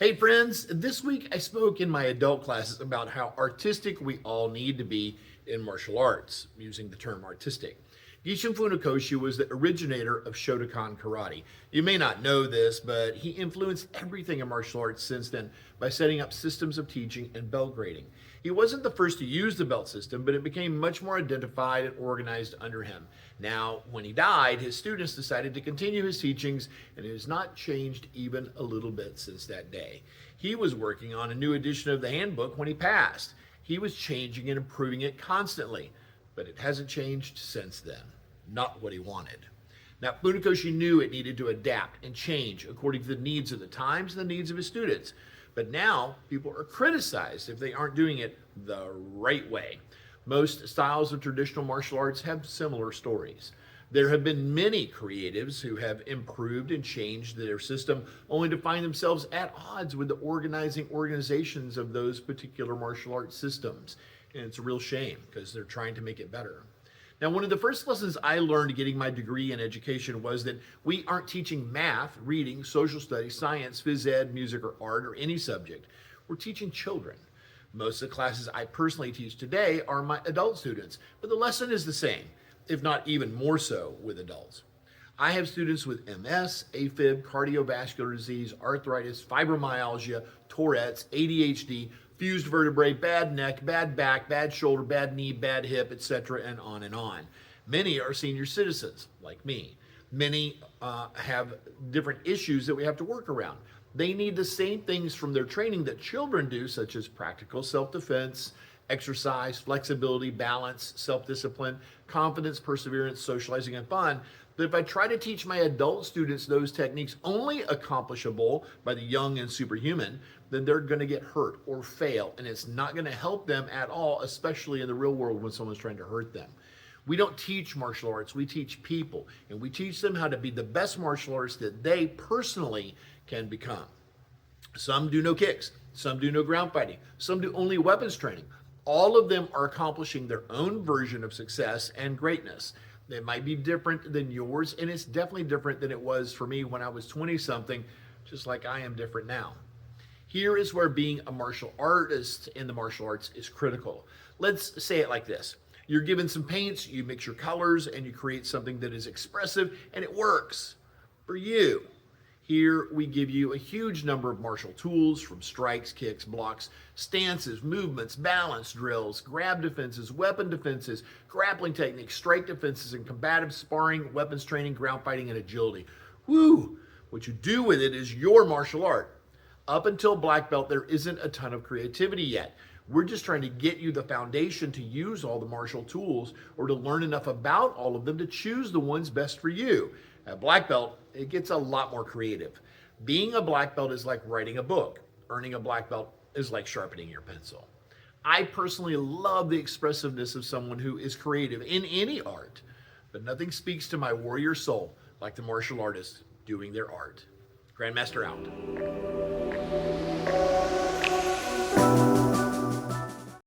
Hey friends, this week I spoke in my adult classes about how artistic we all need to be in martial arts, using the term artistic. Gishin Funakoshi was the originator of Shotokan karate. You may not know this, but he influenced everything in martial arts since then by setting up systems of teaching and belt grading. He wasn't the first to use the belt system, but it became much more identified and organized under him. Now, when he died, his students decided to continue his teachings, and it has not changed even a little bit since that day. He was working on a new edition of the handbook when he passed. He was changing and improving it constantly, but it hasn't changed since then. Not what he wanted. Now, Funakoshi knew it needed to adapt and change according to the needs of the times and the needs of his students. But now, people are criticized if they aren't doing it the right way. Most styles of traditional martial arts have similar stories. There have been many creatives who have improved and changed their system only to find themselves at odds with the organizing organizations of those particular martial arts systems. And it's a real shame because they're trying to make it better. Now, one of the first lessons I learned getting my degree in education was that we aren't teaching math, reading, social studies, science, phys ed, music, or art, or any subject. We're teaching children. Most of the classes I personally teach today are my adult students, but the lesson is the same, if not even more so with adults. I have students with MS, AFib, cardiovascular disease, arthritis, fibromyalgia, Tourette's, ADHD, fused vertebrae, bad neck, bad back, bad shoulder, bad knee, bad hip, etc., and on and on. Many are senior citizens, like me. Many have different issues that we have to work around. They need the same things from their training that children do, such as practical self-defense, exercise, flexibility, balance, self-discipline, confidence, perseverance, socializing, and fun. But if I try to teach my adult students those techniques only accomplishable by the young and superhuman, then they're going to get hurt or fail, and it's not going to help them at all, especially in the real world when someone's trying to hurt them. We don't teach martial arts, we teach people, and we teach them how to be the best martial artists that they personally can become. Some do no kicks, some do no ground fighting, some do only weapons training. All of them are accomplishing their own version of success and greatness. It might be different than yours, and it's definitely different than it was for me when I was 20 something, just like I am different now. Here is where being a martial artist in the martial arts is critical. Let's say it like this. You're given some paints, you mix your colors, and you create something that is expressive, and it works for you. Here we give you a huge number of martial tools from strikes, kicks, blocks, stances, movements, balance drills, grab defenses, weapon defenses, grappling techniques, strike defenses, and combative sparring, weapons training, ground fighting, and agility. Woo! What you do with it is your martial art. Up until black belt, there isn't a ton of creativity yet. We're just trying to get you the foundation to use all the martial tools or to learn enough about all of them to choose the ones best for you. At black belt, it gets a lot more creative. Being a black belt is like writing a book. Earning a black belt is like sharpening your pencil. I personally love the expressiveness of someone who is creative in any art, but nothing speaks to my warrior soul like the martial artist doing their art. Grandmaster out.